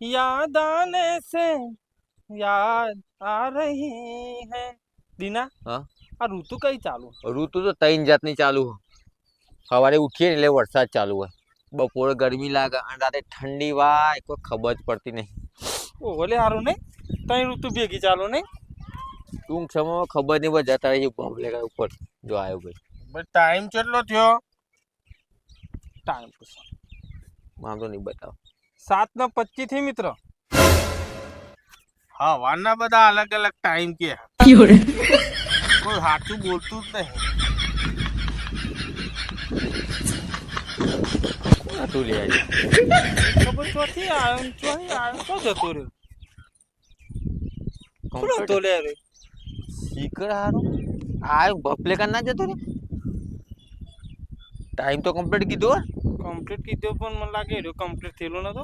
याद आने से याद आ रही है દીના હા આ ઋતુ કઈ ચાલુ ઋતુ તો ત્રણ જાતની ચાલુ હોય. સવારે ઉઠીએ ને એટલે વરસાદ ચાલુ હોય, બપોરે ગરમી લાગે અને રાતે ઠંડી વાય કોઈ ખબર જ પડતી નહીં. ઓલે હારું નહીં તઈ ઋતુ ભેગી ચાલુ નહીં ટૂંક સમયમાં ખબર નહીં બસ જતા રહી બોમ્બલે ઉપર જો આવ્યો ભાઈ. ટાઈમ કેટલો થયો ટાઈમ વાંધો નહીં બતાવો. 7:25 થી મિત્ર હા વારના બધા અલગ અલગ ટાઈમ કે કોઈ સાચું બોલતું જ નહીં તું લે આજે ખબર ચોથી આવ્યો ચોથી આવ્યો તો જતો રહ્યો કોણ હતો લે રે શીકર હારો આ બફલે કાન ના જતો રે. ટાઈમ તો કમ્પ્લીટ કીધો. કમ્પ્લીટ કીધો પણ મને લાગે રહ્યો કમ્પ્લીટ થયેલો નતો